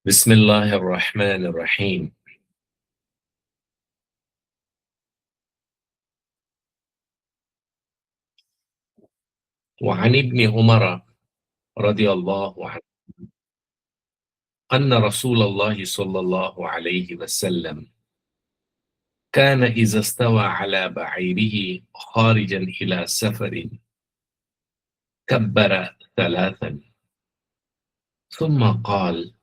بسم الله الرحمن الرحيم. وعن ابن عمر رضي الله عنه أن رسول الله صلى الله عليه وسلم كان إذا استوى على بعيره خارجا إلى سفر كبر ثلاثا ثم قال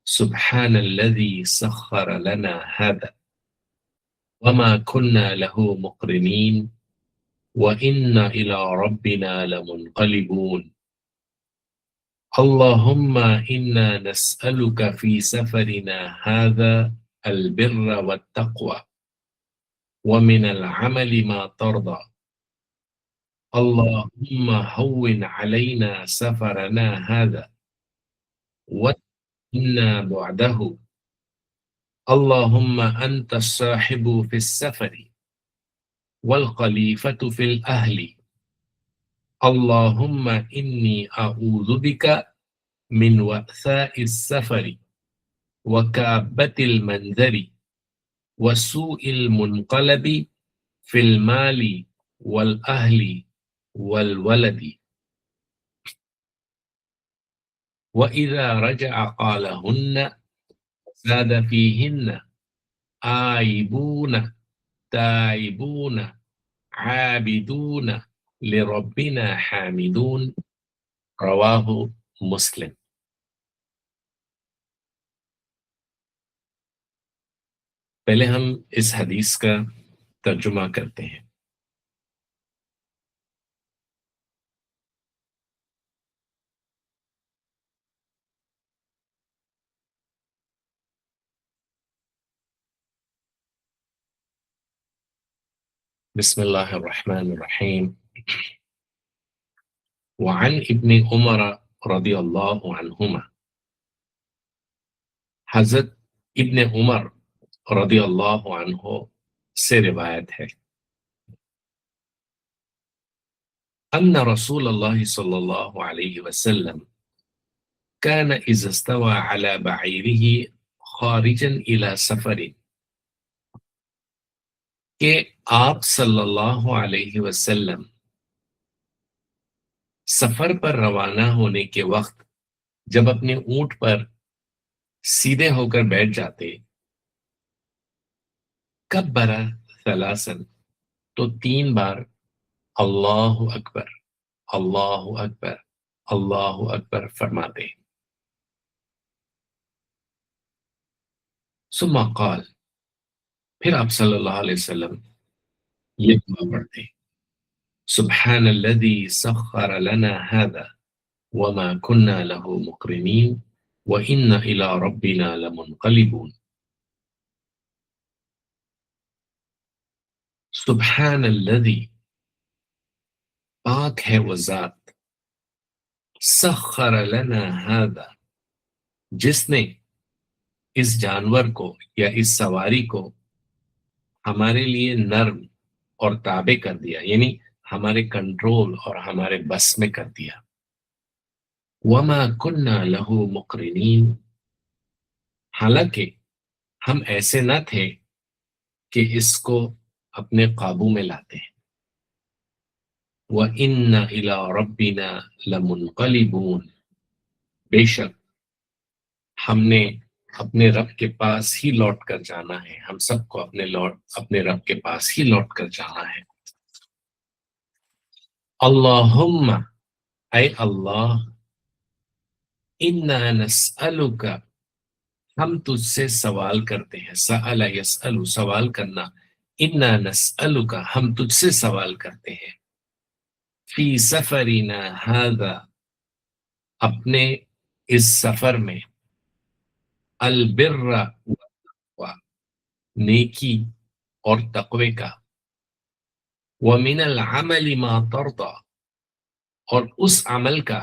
سبحان الذي سخر لنا هذا وما كنا له مقرنين وإنا إلى ربنا لمنقلبون اللهم إنا نسألك في سفرنا هذا البر والتقوى ومن العمل ما ترضى اللهم هون علينا سفرنا هذا وإنا بعده اللهم أنت الصاحب في السفر والخليفة في الأهل اللهم إني أعوذ بك من وأثاء السفر وكآبة المنذر وسوء المنقلب في المال والأهل والولد وإذا رجع قالهن زاد فيهن آيبون تائبون عابدون لربنا حامدون رواہ مسلم۔ پہلے ہم اس حدیث کا ترجمہ کرتے ہیں۔ بسم اللہ الرحمن الرحیم۔ وعن ابن عمر رضی اللہ عنہما، حضرت ابن عمر رضی اللہ عنہ سے روایت ہے، ان رسول اللہ صلی اللہ علیہ وسلم كان اذا استوى على بعیره خارجا الى سفر، کہ آپ صلی اللہ علیہ وسلم سفر پر روانہ ہونے کے وقت جب اپنے اونٹ پر سیدھے ہو کر بیٹھ جاتے، کبر ثلاثا، تو 3 بار اللہ اکبر اللہ اکبر اللہ اکبر فرماتے، ثم قال، پھر آپ صلی اللہ علیہ وسلم یہ دعا پڑھتے، سبحان الذي سخر لنا هذا وما كنا له مقرنين وإنا إلى ربنا لمنقلبون۔ سبحان الذي، پاک ہے وہ ذات، سخر لنا هذا، جس نے اس جانور کو یا اس سواری کو ہمارے لیے نرم اور تابع کر دیا، یعنی ہمارے کنٹرول اور ہمارے بس میں کر دیا۔ وما كنا له مقرنين، حالانکہ ہم ایسے نہ تھے کہ اس کو اپنے قابو میں لاتے ہیں۔ وَإِنَّ إِلَىٰ رَبِّنَا لَمُنْقَلِبُونَ، بے شک ہم نے اپنے رب کے پاس ہی لوٹ کر جانا ہے، ہم سب کو اپنے رب کے پاس ہی لوٹ کر جانا ہے۔ اللہم، اے اللہ، انا نسألک، ہم تجھ سے سوال کرتے ہیں، سأل یسأل، سوال کرنا، انا نسألک، ہم تجھ سے سوال کرتے ہیں، فی سفرنا ھذا، اپنے اس سفر میں، البر والتقوی، نیکی اور تقوی کا، ومن العمل ما ترضى، اور اس عمل کا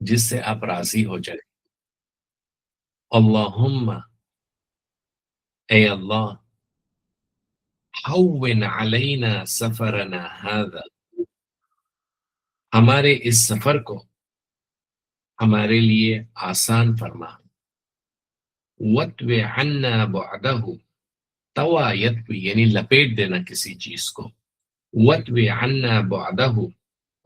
جس سے آپ راضی ہو جائے۔ اللہم، اے اللہ، ہون علینا سفرنا ھذا، ہمارے اس سفر کو ہمارے لیے آسان فرما۔ وَاتْوِ عَنَّا بُعْدَهُ، طوى یتوی یعنی لپیٹ دینا کسی چیز کو، وَاتْوِ عَنَّا بُعْدَهُ،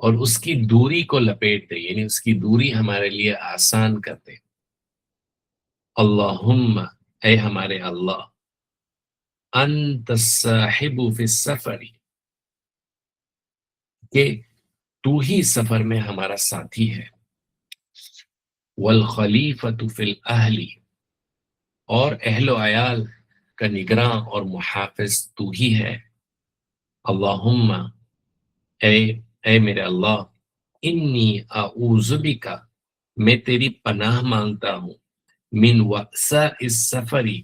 اور اس کی دوری کو لپیٹ دے یعنی اس کی دوری ہمارے لیے آسان کر دے. اللہم، اے ہمارے اللہ، انت الصاحب فی السفر، کہ تو ہی سفر میں ہمارا ساتھی ہے، والخلیفۃ فی الاہل، اور اہل و عیال کا نگراں اور محافظ تو ہی ہے. اللہم، اے اے میرے اللہ، انی اعوذ بک، میں تیری پناہ مانگتا ہوں، من وأساء السفری،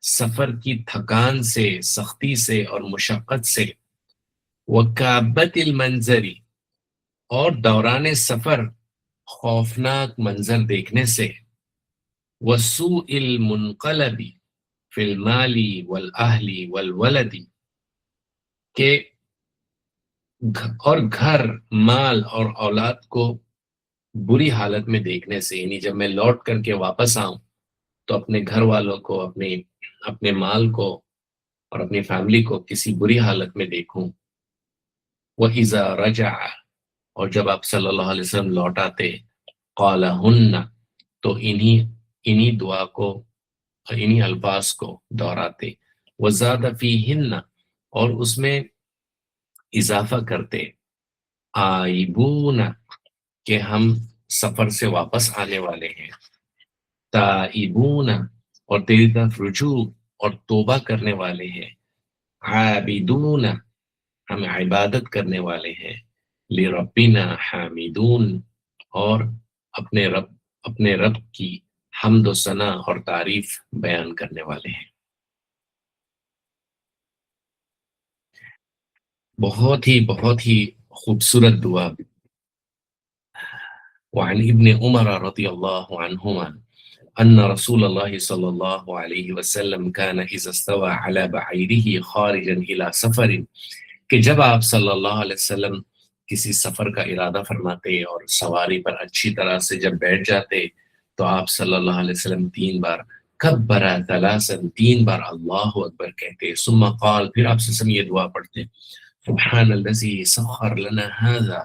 سفر کی تھکان سے، سختی سے اور مشقت سے، وکابت المنظری، اور دوران سفر خوفناک منظر دیکھنے سے، وسوء المنقلب فی المال والاہل والولد، کہ اور گھر، مال اور اولاد کو بری حالت میں دیکھنے سے، یعنی جب میں لوٹ کر کے واپس آؤں تو اپنے گھر والوں کو، اپنے مال کو اور اپنی فیملی کو کسی بری حالت میں دیکھوں. وَإِذَا رَجَعَ، اور جب آپ صلی اللہ علیہ وسلم لوٹ آتے، قَالَ هُنَّ، تو انہی دعا کو، انہی الفاظ کو دہراتے. وَزَادَ فِيهِنَّ، اور اس میں اضافہ کرتے، آئبون، کہ ہم سفر سے واپس آنے والے ہیں، تائبون، اور تیری طرف رجوع اور توبہ کرنے والے ہیں، عابدون، ہم عبادت کرنے والے ہیں، لربنا حامدون، اور اپنے رب کی حمد و ثنا اور تعریف بیان کرنے والے ہیں. بہت ہی خوبصورت دعا. وعن ابن عمر رضی اللہ عنہما أن رسول الله صلى الله عليه وسلم كان إذا استوى على بعيره خارجا إلى سفر، کہ جب آپ صلی اللہ علیہ وسلم کسی سفر کا ارادہ فرماتے اور سواری پر اچھی طرح سے جب بیٹھ جاتے تو آپ صلی اللہ علیہ وسلم 3 بار کبر ثلاثا، 3 بار اللہ اکبر کہتے، ثم قال، پھر آپ سے یہ دعا پڑھتے، سبحان الذی سخر لنا هذا،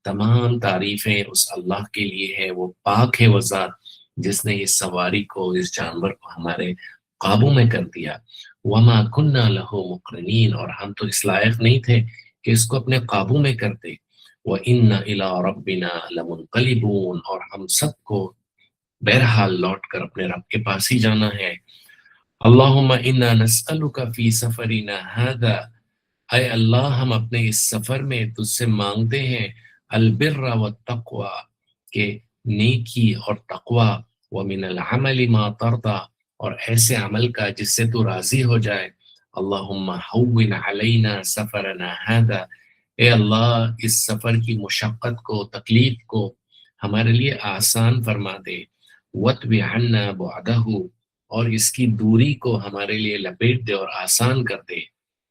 تمام تعریفیں اس اللہ کے لیے ہے، وہ پاک ہے وہ ذات جس نے اس سواری کو، اس جانور کو ہمارے قابو میں کر دیا. وما كنا له مقرنین، اور ہم تو اس لائق نہیں تھے کہ اس کو اپنے قابو میں کرتے. وَإِنَّ إِلَىٰ رَبِّنَا لَمُنْقَلِبُونَ، اور ہم سب کو بہرحال لوٹ کر اپنے رب کے پاس ہی جانا ہے. اللہم انا نسألک فی سفرنا هذا، اے اللہ ہم اپنے اس سفر میں تجھ سے مانگتے ہیں البر والتقوی، کہ نیکی اور تقوی، ومن العمل ما ترضى، اور ایسے عمل کا جس سے تو راضی ہو جائے. اللہم ہون علینا سفرنا هذا، اے اللہ اس سفر کی مشقت کو، تکلیف کو ہمارے لیے آسان فرما دے. وَاتْوِ عَنَّا بُعْدَهُ، اور اس کی دوری کو ہمارے لیے لپیٹ دے اور آسان کر دے.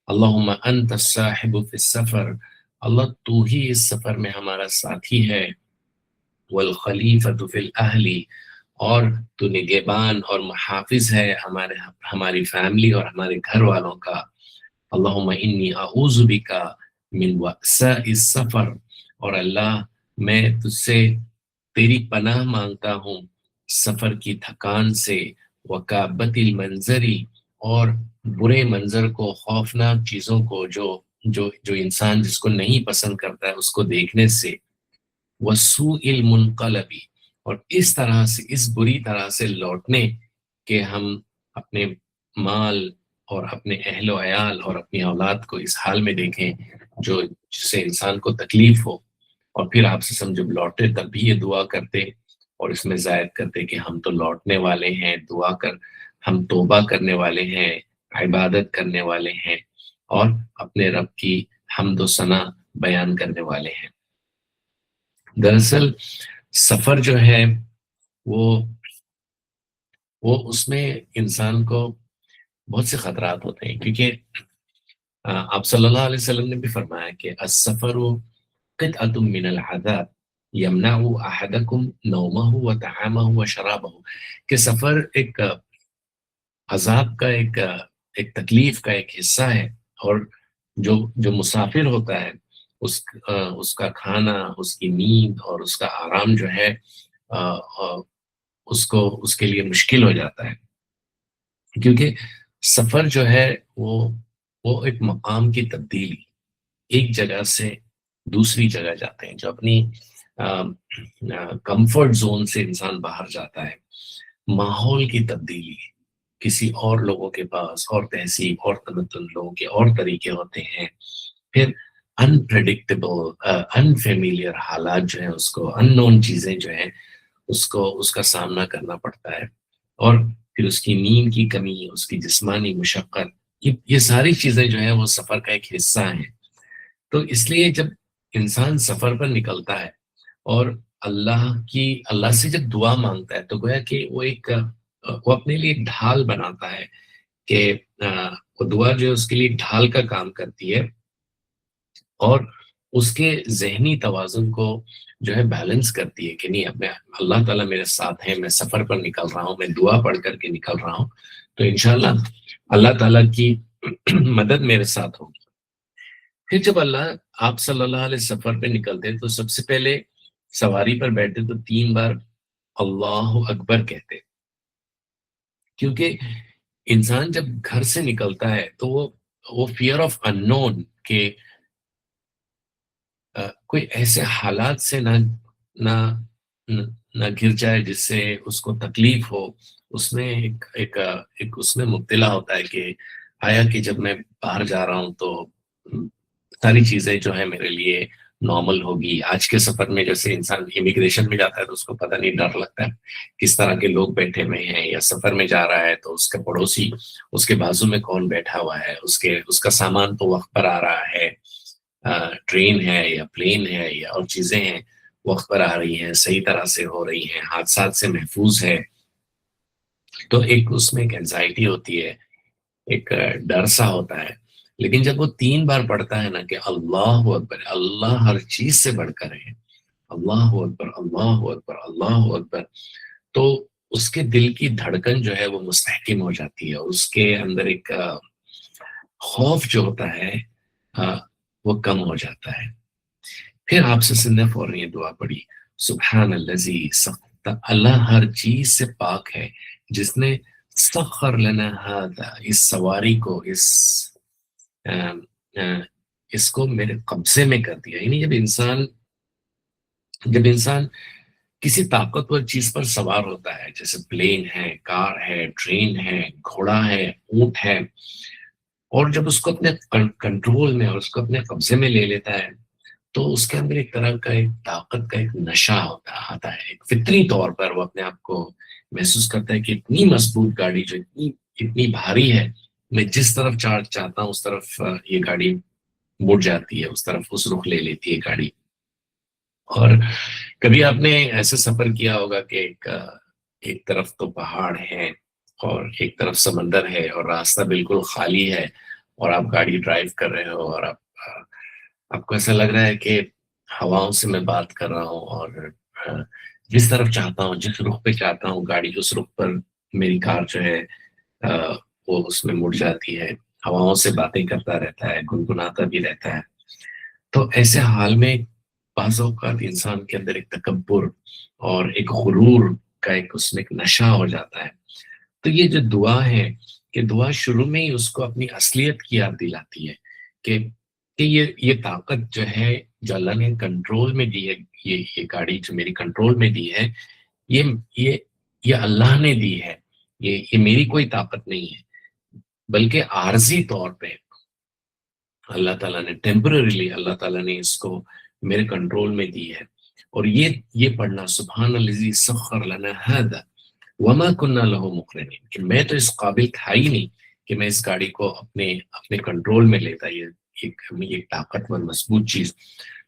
اللہم انت الصاحب فی السفر، اللہ تو ہی اس سفر میں ہمارا ساتھی ہے، والخلیفۃ فی الاہل، اور تو نگہبان اور محافظ ہے ہماری فیملی اور ہمارے گھر والوں کا. اللہم انی اعوذ بک من وأساء السفر، اور اللہ میں تجھ سے تیری پناہ مانگتا ہوں سفر کی تھکان سے، وکابت المنظری، اور برے منظر کو، خوفناک چیزوں کو جو انسان جس کو نہیں پسند کرتا ہے اس کو دیکھنے سے، وسوء المنقلب، اور اس طرح سے، اس بری طرح سے لوٹنے کہ ہم اپنے مال اور اپنے اہل و عیال اور اپنی اولاد کو اس حال میں دیکھیں جس سے انسان کو تکلیف ہو. اور پھر آپ سے جب لوٹے تب بھی یہ دعا کرتے اور اس میں زائد کرتے کہ ہم تو لوٹنے والے ہیں، دعا کر، ہم توبہ کرنے والے ہیں، عبادت کرنے والے ہیں، اور اپنے رب کی حمد و ثنا بیان کرنے والے ہیں. دراصل سفر جو ہے وہ اس میں انسان کو بہت سے خطرات ہوتے ہیں، کیونکہ آپ صلی اللہ علیہ وسلم نے بھی فرمایا کہ السفر قطعۃ من العذاب یمنع احدکم نومہ وطعامہ وشرابہ، کہ سفر ایک عذاب کا ایک تکلیف کا ایک حصہ ہے، اور جو مسافر ہوتا ہے اس کا کھانا، اس کی نیند اور اس کا آرام جو ہے آ، آ، اس کے لیے مشکل ہو جاتا ہے، کیونکہ سفر جو ہے وہ ایک مقام کی تبدیلی، ایک جگہ سے دوسری جگہ جاتے ہیں، جو اپنی کمفرٹ زون سے انسان باہر جاتا ہے، ماحول کی تبدیلی، کسی اور لوگوں کے پاس اور تہذیب اور تمدن، لوگوں کے اور طریقے ہوتے ہیں، پھر انپریڈکٹیبل انفیملیئر حالات جو ہیں، اس کو ان نون چیزیں جو ہیں اس کا سامنا کرنا پڑتا ہے، اور پھر اس کی نیند کی کمی، اس کی جسمانی مشقت، یہ ساری چیزیں جو ہیں وہ سفر کا ایک حصہ ہیں۔ تو اس لیے جب انسان سفر پر نکلتا ہے اور اللہ سے جب دعا مانگتا ہے، تو گویا کہ وہ اپنے لیے ایک ڈھال بناتا ہے کہ وہ دعا جو ہے اس کے لیے ایک ڈھال کا کام کرتی ہے، اور اس کے ذہنی توازن کو جو ہے بیلنس کرتی ہے کہ نہیں، اب میں اللہ تعالیٰ میرے ساتھ ہے، میں سفر پر نکل رہا ہوں، میں دعا پڑھ کر کے نکل رہا ہوں، تو انشاءاللہ اللہ تعالیٰ کی مدد میرے ساتھ ہوگی۔ پھر جب آپ صلی اللہ علیہ سفر پہ نکلتے تو سب سے پہلے سواری پر بیٹھتے تو 3 بار اللہ اکبر کہتے، کیونکہ انسان جب گھر سے نکلتا ہے تو وہ فیئر آف ان نون کہ کوئی ایسے حالات سے نہ نہ نہ گر جائے جس سے اس کو تکلیف ہو، اس میں ایک اس میں مبتلا ہوتا ہے کہ آیا کہ جب میں باہر جا رہا ہوں تو ساری چیزیں جو ہیں میرے لیے نارمل ہوگی۔ آج کے سفر میں جیسے انسان امیگریشن میں جاتا ہے تو اس کو پتہ نہیں، ڈر لگتا ہے کس طرح کے لوگ بیٹھے ہوئے ہیں، یا سفر میں جا رہا ہے تو اس کا پڑوسی، اس کے بازو میں کون بیٹھا ہوا ہے، اس کا سامان تو وقت پر آ رہا ہے، ٹرین ہے یا پلین ہے یا اور چیزیں ہیں وقت پر آ رہی ہیں، صحیح طرح سے ہو رہی ہیں، حادثات سے محفوظ ہے، تو ایک اس میں ایک انزائٹی ہوتی ہے، ایک ڈر سا ہوتا ہے۔ لیکن جب وہ 3 بار پڑھتا ہے نا کہ اللہ اکبر، اللہ ہر چیز سے بڑھ کر ہے، اللہ اکبر اللہ اکبر اللہ اکبر، تو اس کے دل کی دھڑکن جو ہے وہ مستحکم ہو جاتی ہے، اس کے اندر ایک خوف جو ہوتا ہے وہ کم ہو جاتا ہے۔ پھر آپ سے نے فوراً یہ دعا پڑھی، سبحان الذی سخر، اللہ ہر چیز سے پاک ہے جس نے سخر لنا ھذا، اس سواری کو، اس کو میرے قبضے میں کر دیا۔ یعنی جب انسان کسی طاقتور چیز پر سوار ہوتا ہے، جیسے پلین ہے، کار ہے، ٹرین ہے، گھوڑا ہے، اونٹ ہے، اور جب اس کو اپنے کنٹرول میں اور اس کو اپنے قبضے میں لے لیتا ہے، تو اس کے اندر ایک طرح کا ایک طاقت کا ایک نشہ آتا ہے، ایک فطری طور پر وہ اپنے آپ کو محسوس کرتا ہے کہ اتنی مضبوط گاڑی جو اتنی بھاری ہے، میں جس طرف چاہتا ہوں اس طرف یہ گاڑی مڑ جاتی ہے، اس طرف اس رخ لے لیتی ہے گاڑی۔ اور کبھی آپ نے ایسے سفر کیا ہوگا کہ ایک طرف تو پہاڑ ہے اور ایک طرف سمندر ہے اور راستہ بالکل خالی ہے، اور آپ گاڑی ڈرائیو کر رہے ہو، اور آپ کو ایسا لگ رہا ہے کہ ہواؤں سے میں بات کر رہا ہوں، اور جس طرف چاہتا ہوں، جس رخ پہ چاہتا ہوں گاڑی اس رخ پر میری کار جو ہے وہ اس میں مڑ جاتی ہے، ہواؤں سے باتیں کرتا رہتا ہے، گنگناتا بھی رہتا ہے۔ تو ایسے حال میں بعض اوقات انسان کے اندر ایک تکبر اور ایک غرور کا اس میں ایک نشہ ہو جاتا ہے۔ تو یہ جو دعا ہے، کہ دعا شروع میں ہی اس کو اپنی اصلیت کی یاد دلاتی ہے کہ یہ طاقت جو ہے، جو اللہ نے کنٹرول میں دی ہے، یہ گاڑی جو میری کنٹرول میں دی ہے، یہ یہ یہ اللہ نے دی ہے، یہ میری کوئی طاقت نہیں ہے، بلکہ عارضی طور پہ اللہ تعالیٰ نے ٹیمپرریلی اللہ تعالیٰ نے اس کو میرے کنٹرول میں دی ہے۔ اور یہ پڑھنا، سبحان الذی سخر لنا ھذا وما كنا له مقرنین، کہ میں تو اس قابل تھا ہی نہیں کہ میں اس گاڑی کو اپنے کنٹرول میں لیتا، یہ ایک طاقتور مضبوط چیز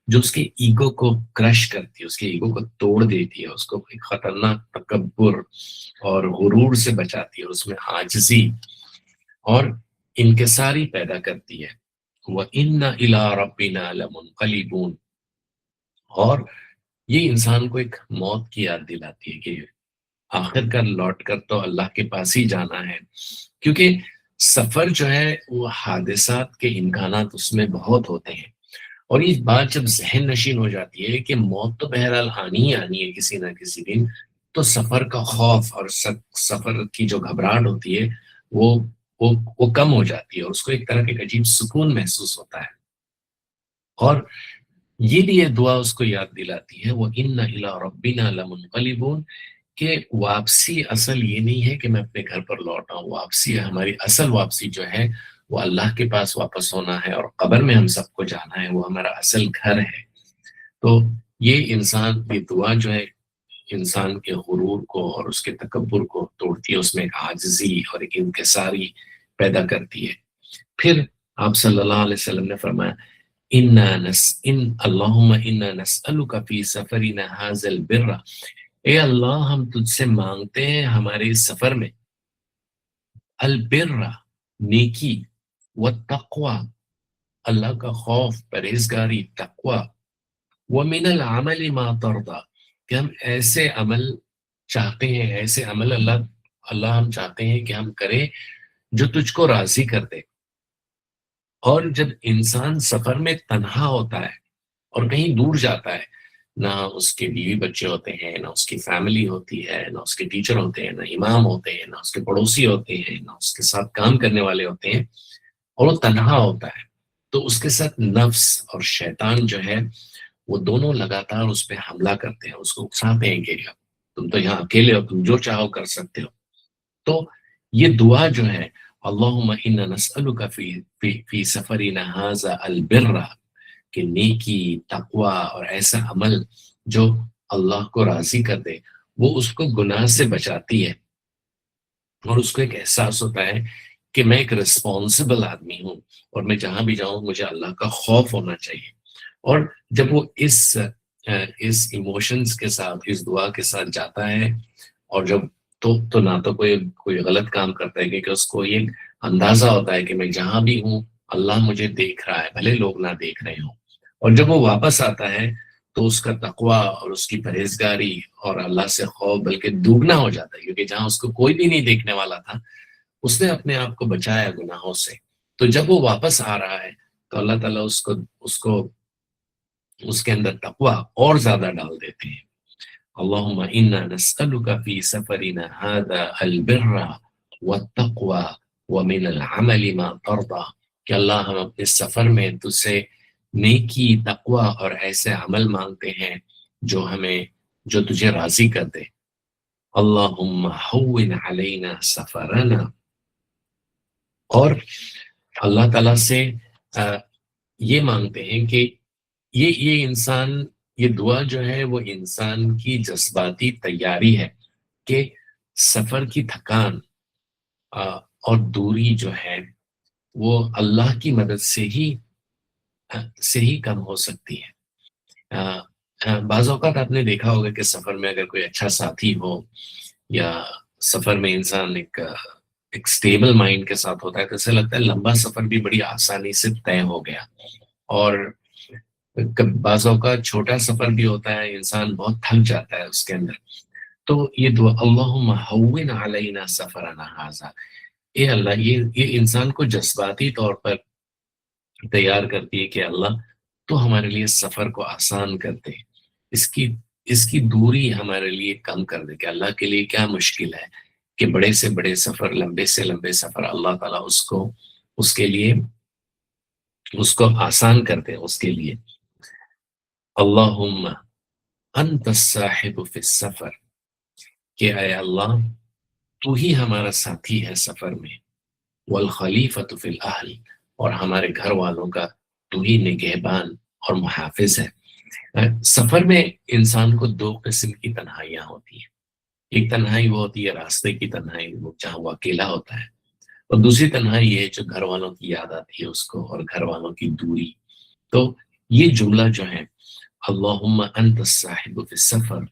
جو اس کے ایگو کو کرش کرتی ہے، اس کے ایگو کو توڑ دیتی ہے، اس کو ایک خطرناک تکبر اور غرور سے بچاتی ہے، اس میں عاجزی اور انکساری پیدا کرتی ہے۔ وَإِنَّ إِلَىٰ رَبِّنَا لَمُنْقَلِبُونَ، اور یہ انسان کو ایک موت کی یاد دلاتی ہے کہ آخر کر لوٹ کر تو اللہ کے پاس ہی جانا ہے، کیونکہ سفر جو ہے وہ حادثات کے امکانات اس میں بہت ہوتے ہیں، اور یہ بات جب ذہن نشین ہو جاتی ہے کہ موت تو بہرحال آنی ہی آنی ہے کسی نہ کسی دن، تو سفر کا خوف اور سفر کی جو گھبراہٹ ہوتی ہے وہ وہ کم ہو جاتی ہے، اور اس کو ایک طرح کا عجیب سکون محسوس ہوتا ہے، اور یہ لیے دعا اس کو یاد دلاتی ہے وہ ان الی ربنا لمنقلبون، کہ واپسی اصل یہ نہیں ہے کہ میں اپنے گھر پر لوٹ آؤں، واپسی ہماری اصل واپسی جو ہے وہ اللہ کے پاس واپس ہونا ہے، اور قبر میں ہم سب کو جانا ہے، وہ ہمارا اصل گھر ہے۔ تو یہ انسان، یہ دعا جو ہے انسان کے غرور کو اور اس کے تکبر کو توڑتی ہے، اس میں ایک عاجزی اور ایک انکساری پیدا کرتی ہے۔ پھر آپ صلی اللہ علیہ وسلم نے فرمایا اللہم انا نسألک فی سفرنا ھذا البر، اے اللہ ہم تجھ سے مانگتے ہیں ہمارے اس سفر میں البر، نیکی، والتقوی، اللہ کا خوف، پرہیزگاری، تقوی، ومن العمل ما ترضى، کہ ہم ایسے عمل چاہتے ہیں، ایسے عمل اللہ ہم چاہتے ہیں کہ ہم کریں جو تجھ کو راضی کر دے۔ اور جب انسان سفر میں تنہا ہوتا ہے اور کہیں دور جاتا ہے، نہ اس کے بیوی بچے ہوتے ہیں، نہ اس کی فیملی ہوتی ہے، نہ اس کے ٹیچر ہوتے ہیں، نہ امام ہوتے ہیں، نہ اس کے پڑوسی ہوتے ہیں، نہ اس کے ساتھ کام کرنے والے ہوتے ہیں، اور وہ تنہا ہوتا ہے، تو اس کے ساتھ نفس اور شیطان جو ہے وہ دونوں لگاتار اس پہ حملہ کرتے ہیں، اس کو اکساتے ہیں کہ تم تو یہاں اکیلے ہو، تم جو چاہو کر سکتے ہو۔ تو یہ دعا جو ہے اللہم انا نسألک فی سفرنا ھذا البر، کہ نیکی، تقوی اور ایسا عمل جو اللہ کو راضی کر دے، وہ اس کو گناہ سے بچاتی ہے، اور اس کو ایک احساس ہوتا ہے کہ میں ایک رسپانسبل آدمی ہوں، اور میں جہاں بھی جاؤں مجھے اللہ کا خوف ہونا چاہیے۔ اور جب وہ اس ایموشنز کے ساتھ، اس دعا کے ساتھ جاتا ہے، اور جب تو نہ تو کوئی غلط کام کرتا ہے، کیونکہ اس کو یہ اندازہ ہوتا ہے کہ میں جہاں بھی ہوں اللہ مجھے دیکھ رہا ہے، بھلے لوگ نہ دیکھ رہے ہوں۔ اور جب وہ واپس آتا ہے تو اس کا تقوی اور اس کی پرہیزگاری اور اللہ سے خوف بلکہ دوگنا ہو جاتا ہے، کیونکہ جہاں اس کو کوئی بھی نہیں دیکھنے والا تھا اس نے اپنے آپ کو بچایا گناہوں سے۔ تو جب وہ واپس آ رہا ہے تو اللہ تعالیٰ اس کے اندر تقوی اور زیادہ ڈال دیتے ہیں۔ اللہم انا نسألک فی سفرنا ھذا البر والتقوی ومن العمل ما ترضى، کہ اللہ ہم اپنے سفر میں تجھ سے نیکی، تقوی اور ایسے عمل مانگتے ہیں جو تجھے راضی کر دے۔ اللہم ہون علینا سفرنا، اور اللہ تعالیٰ سے یہ مانگتے ہیں کہ یہ انسان، یہ دعا جو ہے وہ انسان کی جذباتی تیاری ہے کہ سفر کی تھکان اور دوری جو ہے وہ اللہ کی مدد سے ہی کم ہو سکتی ہے۔ بعض اوقات آپ نے دیکھا ہوگا کہ سفر میں اگر کوئی اچھا ساتھی ہو، یا سفر میں انسان ایک سٹیبل مائنڈ کے ساتھ ہوتا ہے، تو اسے لگتا ہے لمبا سفر بھی بڑی آسانی سے طے ہو گیا۔ اور بعض اوقات چھوٹا سفر بھی ہوتا ہے، انسان بہت تھک جاتا ہے اس کے اندر، تو یہ دعا اللہم ہون علینا سفرنا ھذا، اے اللہ، یہ انسان کو جذباتی طور پر تیار کرتی ہے کہ اللہ تو ہمارے لیے سفر کو آسان کر دے، اس کی دوری ہمارے لیے کم کر دے، کہ اللہ کے لیے کیا مشکل ہے کہ بڑے سے بڑے سفر، لمبے سے لمبے سفر اللہ تعالیٰ اس کو آسان کر دے اس کے لیے۔ اللہم انت الصاحب فی السفر، کہ اے اللہ تو ہی ہمارا ساتھی ہے سفر میں، والخلیفۃ فی الاہل، اور ہمارے گھر والوں کا تو ہی نگہبان اور محافظ ہے۔ سفر میں انسان کو دو قسم کی تنہائیاں ہوتی ہیں، ایک تنہائی وہ ہوتی ہے راستے کی تنہائی، جہاں وہ اکیلا ہوتا ہے، اور دوسری تنہائی یہ ہے جو گھر والوں کی یاد آتی ہے اس کو، اور گھر والوں کی دوری۔ تو یہ جملہ جو ہے اللہم انت الصاحب فی السفر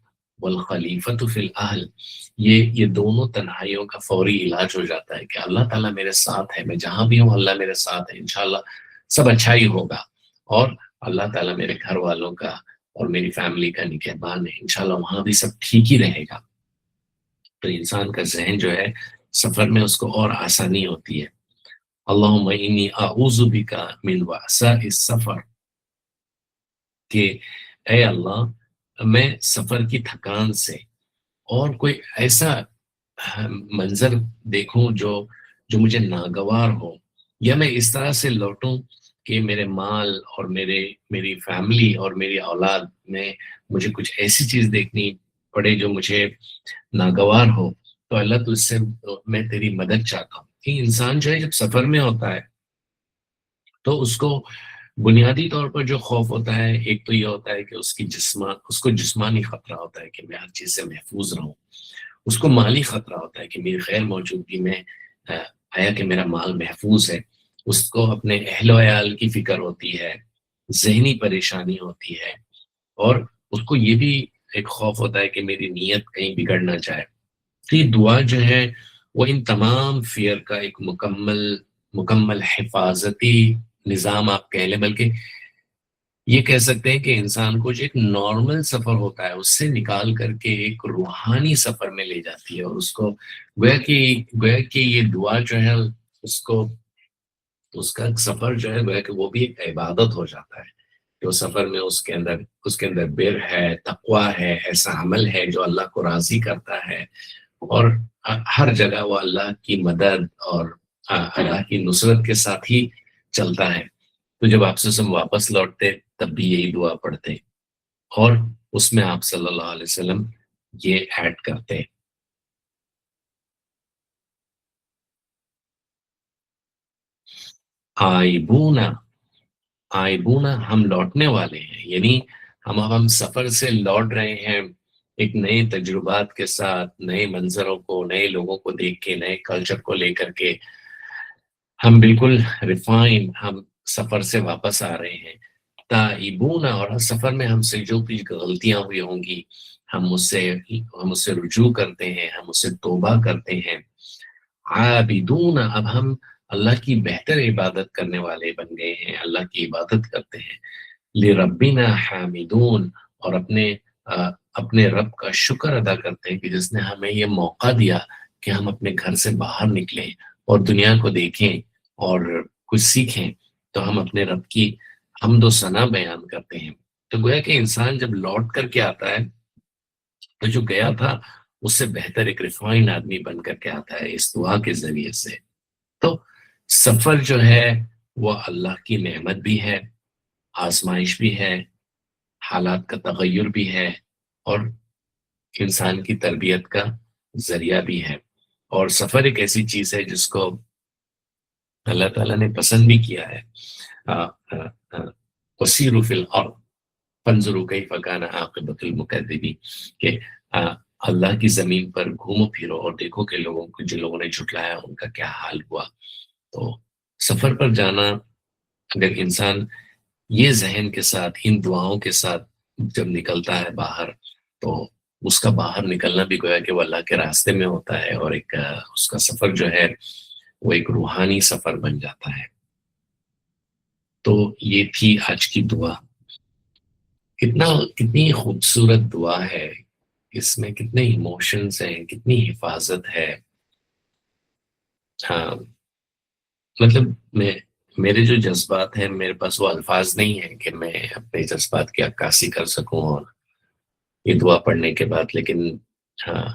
والخلیفۃ فی الاہل، یہ دونوں تنہائیوں کا فوری علاج ہو جاتا ہے کہ اللہ تعالیٰ میرے ساتھ ہے، میں جہاں بھی ہوں اللہ میرے ساتھ ہے، انشاءاللہ سب اچھا ہی ہوگا، اور اللہ تعالیٰ میرے گھر والوں کا اور میری فیملی کا نگہبان ہے، انشاءاللہ وہاں بھی سب ٹھیک ہی رہے گا۔ تو انسان کا ذہن جو ہے سفر میں اس کو اور آسانی ہوتی ہے. اللہم انی اعوذ بک من وعثاء السفر، کہ اے اللہ میں سفر کی تھکان سے اور کوئی ایسا منظر دیکھوں جو مجھے ناگوار ہو، یا میں اس طرح سے لوٹوں کہ میرے مال اور میری فیملی اور میری اولاد میں مجھے کچھ ایسی چیز دیکھنی پڑے جو مجھے ناگوار ہو. تو اللہ تو اس سے میں تیری مدد چاہتا ہوں. کہ انسان جو ہے جب سفر میں ہوتا ہے تو اس کو بنیادی طور پر جو خوف ہوتا ہے، ایک تو یہ ہوتا ہے کہ اس کو جسمانی خطرہ ہوتا ہے کہ میں ہر چیز سے محفوظ رہوں. اس کو مالی خطرہ ہوتا ہے کہ میری غیر موجودگی میں آیا کہ میرا مال محفوظ ہے. اس کو اپنے اہل و عیال کی فکر ہوتی ہے، ذہنی پریشانی ہوتی ہے، اور اس کو یہ بھی ایک خوف ہوتا ہے کہ میری نیت کہیں بگڑ نہ جائے. تو یہ دعا جو ہے وہ ان تمام فیئر کا ایک مکمل حفاظتی نظام آپ کہہ لیں، بلکہ یہ کہہ سکتے ہیں کہ انسان کو جو ایک نارمل سفر ہوتا ہے اس سے نکال کر کے ایک روحانی سفر میں لے جاتی ہے. اور اس کو گویا کہ یہ دعا جو ہے اس کو اس کا سفر جو ہے گویا کہ وہ بھی ایک عبادت ہو جاتا ہے. کہ وہ سفر میں اس کے اندر بر ہے، تقوی ہے، ایسا عمل ہے جو اللہ کو راضی کرتا ہے، اور ہر جگہ وہ اللہ کی مدد اور اللہ کی نصرت کے ساتھ ہی چلتا ہے. تو جب آپ سے ہم واپس لوٹتے تب بھی یہی دعا پڑھتے، اور اس میں آپ صلی اللہ علیہ وسلم یہ ایڈ کرتے: آئبونا. آئبونا ہم لوٹنے والے ہیں، یعنی ہم سفر سے لوٹ رہے ہیں ایک نئے تجربات کے ساتھ، نئے منظروں کو، نئے لوگوں کو دیکھ کے، نئے کلچر کو لے کر کے. ہم بالکل ریفائن، ہم سفر سے واپس آ رہے ہیں. تائبون، اور ہر سفر میں ہم سے جو کچھ غلطیاں ہوئی ہوں گی ہم اس سے رجوع کرتے ہیں، ہم اس سے توبہ کرتے ہیں. عابدون، اب ہم اللہ کی بہتر عبادت کرنے والے بن گئے ہیں، اللہ کی عبادت کرتے ہیں. لربنا حامدون، اور اپنے رب کا شکر ادا کرتے ہیں کہ جس نے ہمیں یہ موقع دیا کہ ہم اپنے گھر سے باہر نکلیں اور دنیا کو دیکھیں اور کچھ سیکھیں. تو ہم اپنے رب کی حمد و ثنا بیان کرتے ہیں. تو گویا کہ انسان جب لوٹ کر کے آتا ہے تو جو گیا تھا اس سے بہتر ایک ریفائن آدمی بن کر کے آتا ہے اس دعا کے ذریعے سے. تو سفر جو ہے وہ اللہ کی نعمت بھی ہے، آزمائش بھی ہے، حالات کا تغیر بھی ہے، اور انسان کی تربیت کا ذریعہ بھی ہے. اور سفر ایک ایسی چیز ہے جس کو اللہ تعالیٰ نے پسند بھی کیا ہے. وسیروا فی الارض فانظروا کیف کان عاقبۃ المکذبین، کہ اللہ کی زمین پر گھومو پھرو اور دیکھو کہ جن لوگوں نے جھٹلایا ان کا کیا حال ہوا. تو سفر پر جانا، اگر انسان یہ ذہن کے ساتھ، ان دعاؤں کے ساتھ جب نکلتا ہے باہر، تو اس کا باہر نکلنا بھی گویا کہ وہ اللہ کے راستے میں ہوتا ہے، اور ایک اس کا سفر جو ہے وہ ایک روحانی سفر بن جاتا ہے. تو یہ تھی آج کی دعا. کتنی خوبصورت دعا ہے، اس میں کتنے ایموشنز ہیں، کتنی حفاظت ہے. ہاں، مطلب میرے جو جذبات ہیں، میرے پاس وہ الفاظ نہیں ہیں کہ میں اپنے جذبات کی عکاسی کر سکوں اور یہ دعا پڑھنے کے بعد. لیکن ہاں،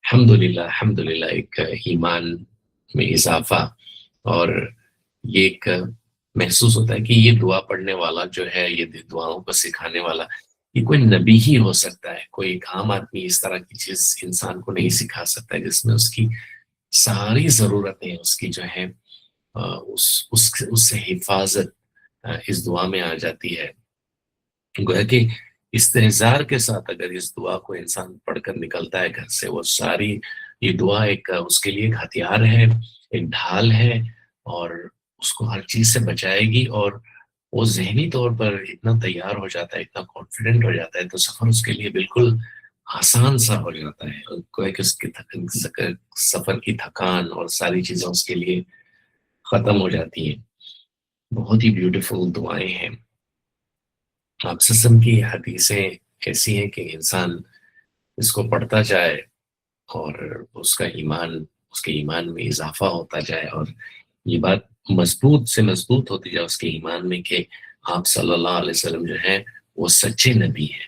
الحمدللہ ایک ایمان میں اضافہ، اور یہ ایک محسوس ہوتا ہے کہ یہ دعا پڑھنے والا جو ہے، یہ دعاؤں کو سکھانے والا، یہ کوئی نبی ہی ہو سکتا ہے. کوئی ایک عام آدمی اس طرح کی چیز انسان کو نہیں سکھا سکتا، جس میں اس کی ساری ضرورتیں اس کی جو ہے اس سے حفاظت اس دعا میں آ جاتی ہے. گویا کہ استحضار کے ساتھ اگر اس دعا کو انسان پڑھ کر نکلتا ہے گھر سے، وہ ساری یہ دعا ایک اس کے لیے ایک ہتھیار ہے، ایک ڈھال ہے، اور اس کو ہر چیز سے بچائے گی. اور وہ ذہنی طور پر اتنا تیار ہو جاتا ہے، اتنا کانفیڈنٹ ہو جاتا ہے، تو سفر اس کے لیے بالکل آسان سا ہو جاتا ہے. گویا کہ اس کی سفر کی تھکان اور ساری چیزیں اس کے لیے ختم ہو جاتی ہیں. بہت ہی بیوٹیفل دعائیں ہیں. آپ سسم کی حدیثیں ایسی ہیں کہ انسان اس کو پڑھتا جائے اور اس کا ایمان، اس کے ایمان میں اضافہ ہوتا جائے، اور یہ بات مضبوط سے مضبوط ہوتی جائے اس کے ایمان میں کہ آپ صلی اللہ علیہ وسلم جو ہیں وہ سچے نبی ہیں،